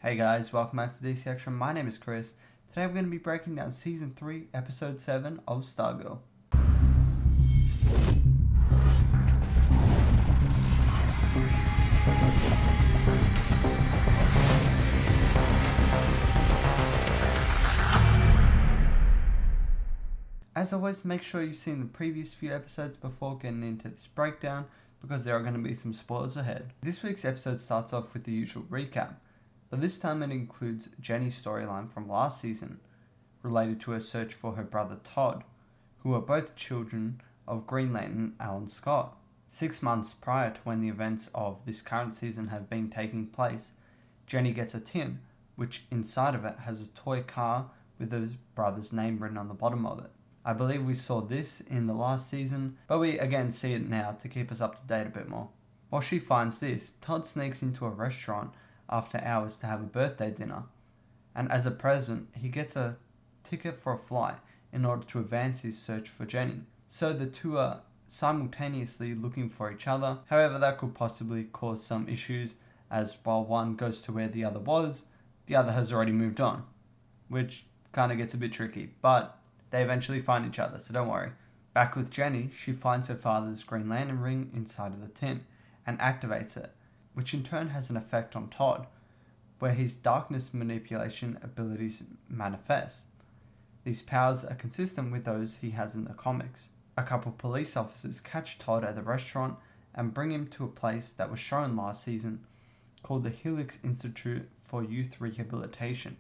Hey guys, welcome back to DC Action. My name is Chris. Today we're going to be breaking down Season 3, Episode 7 of Stargirl. As always, make sure you've seen the previous few episodes before getting into this breakdown, because there are going to be some spoilers ahead. This week's episode starts off with the usual recap, but this time it includes Jenny's storyline from last season, related to her search for her brother Todd, who are both children of Green Lantern Alan Scott. 6 months prior to when the events of this current season have been taking place, Jenny gets a tin, which inside of it has a toy car with her brother's name written on the bottom of it. I believe we saw this in the last season, but we again see it now to keep us up to date a bit more. While she finds this, Todd sneaks into a restaurant after hours to have a birthday dinner, and as a present, he gets a ticket for a flight in order to advance his search for Jenny. So the two are simultaneously looking for each other. However, that could possibly cause some issues, as while one goes to where the other was, the other has already moved on, which kind of gets a bit tricky, but they eventually find each other, so don't worry. Back with Jenny, she finds her father's Green Lantern ring inside of the tin and activates it, which in turn has an effect on Todd, where his darkness manipulation abilities manifest. These powers are consistent with those he has in the comics. A couple police officers catch Todd at the restaurant and bring him to a place that was shown last season, called the Helix Institute for Youth Rehabilitation.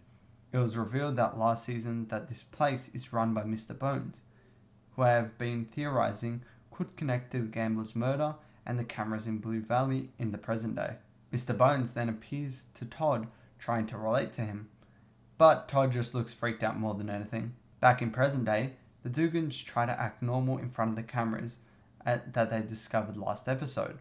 It was revealed that last season that this place is run by Mr. Bones, who I have been theorizing could connect to the gambler's murder and the cameras in Blue Valley in the present day. Mr. Bones then appears to Todd, trying to relate to him, but Todd just looks freaked out more than anything. Back in present day, the Dugans try to act normal in front of the cameras that they discovered last episode.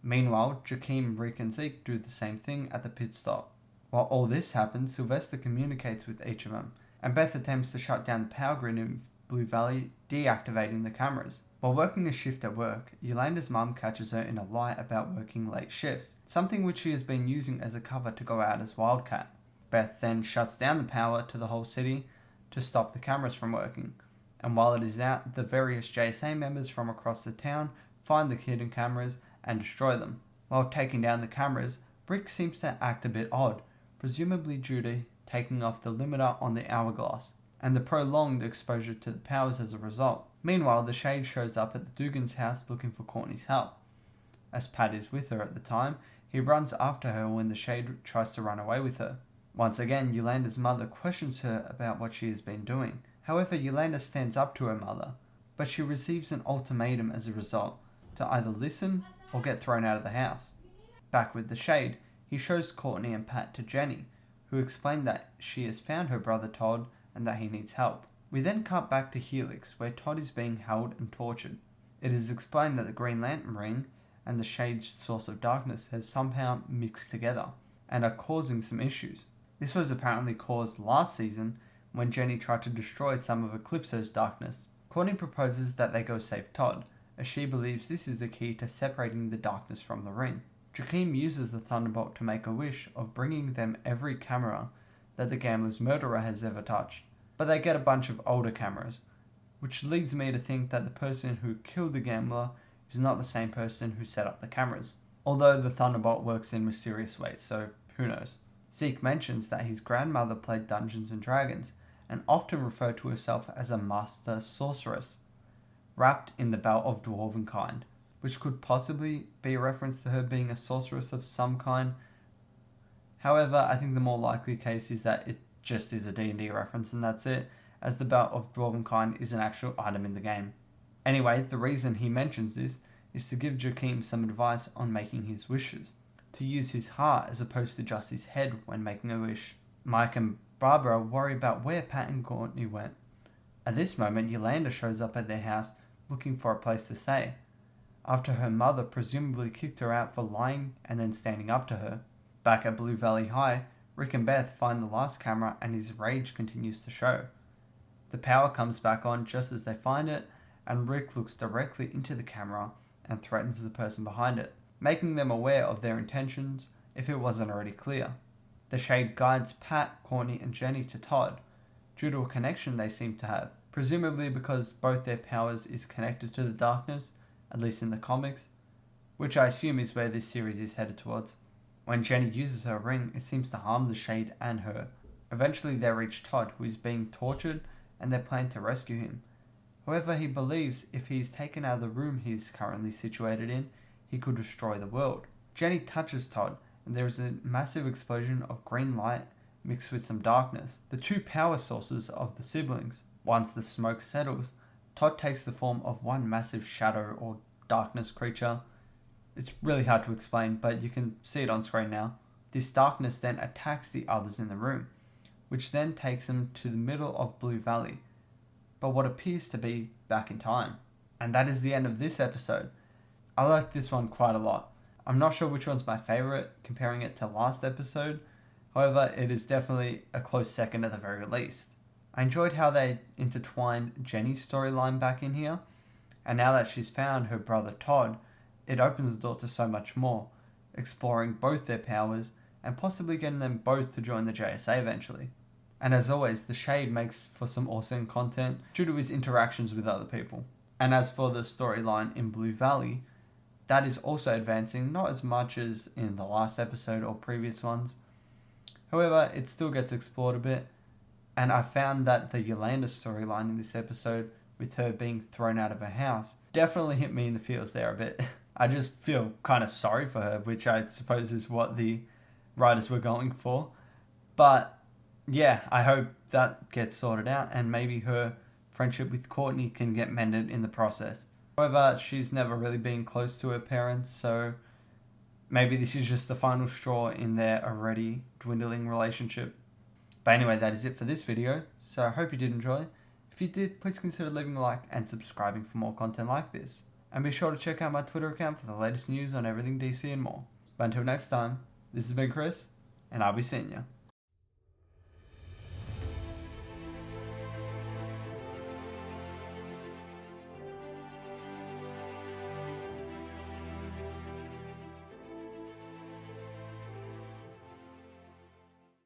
Meanwhile, Jakeem, Rick and Zeke do the same thing at the pit stop. While all this happens, Sylvester communicates with each of them, and Beth attempts to shut down the power grid in Blue Valley, deactivating the cameras. While working a shift at work, Yolanda's mum catches her in a lie about working late shifts, something which she has been using as a cover to go out as Wildcat. Beth then shuts down the power to the whole city to stop the cameras from working, and while it is out, the various JSA members from across the town find the hidden cameras and destroy them. While taking down the cameras, Rick seems to act a bit odd, presumably due to taking off the limiter on the hourglass, and the prolonged exposure to the powers as a result. Meanwhile, the Shade shows up at the Dugan's house looking for Courtney's help. As Pat is with her at the time, he runs after her when the Shade tries to run away with her. Once again, Yolanda's mother questions her about what she has been doing. However, Yolanda stands up to her mother, but she receives an ultimatum as a result, to either listen or get thrown out of the house. Back with the Shade, he shows Courtney and Pat to Jenny, who explain that she has found her brother Todd and that he needs help. We then cut back to Helix, where Todd is being held and tortured. It is explained that the Green Lantern ring and the Shade's source of darkness have somehow mixed together and are causing some issues. This was apparently caused last season when Jenny tried to destroy some of Eclipso's darkness. Courtney proposes that they go save Todd, as she believes this is the key to separating the darkness from the ring. Jakeem uses the Thunderbolt to make a wish of bringing them every camera that the gambler's murderer has ever touched, but they get a bunch of older cameras, which leads me to think that the person who killed the gambler is not the same person who set up the cameras, although the Thunderbolt works in mysterious ways, so who knows. Zeke mentions that his grandmother played Dungeons and Dragons and often referred to herself as a master sorceress, wrapped in the belt of dwarven kind, which could possibly be a reference to her being a sorceress of some kind. However, I think the more likely case is that it just is a D&D reference and that's it, as the belt of dwarven kind is an actual item in the game. Anyway, the reason he mentions this is to give Jakeem some advice on making his wishes, to use his heart as opposed to just his head when making a wish. Mike and Barbara worry about where Pat and Courtney went. At this moment, Yolanda shows up at their house looking for a place to stay, after her mother presumably kicked her out for lying and then standing up to her. Back at Blue Valley High, Rick and Beth find the last camera and his rage continues to show. The power comes back on just as they find it, and Rick looks directly into the camera and threatens the person behind it, making them aware of their intentions if it wasn't already clear. The Shade guides Pat, Courtney and Jenny to Todd, due to a connection they seem to have, presumably because both their powers is connected to the darkness, at least in the comics, which I assume is where this series is headed towards. When Jenny uses her ring, it seems to harm the Shade and her. Eventually they reach Todd, who is being tortured, and they plan to rescue him. However, he believes if he is taken out of the room he is currently situated in, he could destroy the world. Jenny touches Todd, and there is a massive explosion of green light mixed with some darkness, the two power sources of the siblings. Once the smoke settles, Todd takes the form of one massive shadow or darkness creature. It's really hard to explain, but you can see it on screen now. This darkness then attacks the others in the room, which then takes them to the middle of Blue Valley, but what appears to be back in time. And that is the end of this episode. I like this one quite a lot. I'm not sure which one's my favourite, comparing it to last episode. However, it is definitely a close second at the very least. I enjoyed how they intertwined Jenny's storyline back in here, and now that she's found her brother Todd, it opens the door to so much more, exploring both their powers and possibly getting them both to join the JSA eventually. And as always, the Shade makes for some awesome content due to his interactions with other people. And as for the storyline in Blue Valley, that is also advancing, not as much as in the last episode or previous ones. However, it still gets explored a bit, and I found that the Yolanda storyline in this episode, with her being thrown out of her house, definitely hit me in the feels there a bit. I just feel kind of sorry for her, which I suppose is what the writers were going for. But yeah, I hope that gets sorted out, and maybe her friendship with Courtney can get mended in the process. However, she's never really been close to her parents, so maybe this is just the final straw in their already dwindling relationship. But anyway, that is it for this video, so I hope you did enjoy. If you did, please consider leaving a like and subscribing for more content like this. And be sure to check out my Twitter account for the latest news on everything DC and more. But until next time, this has been Chris, and I'll be seeing you.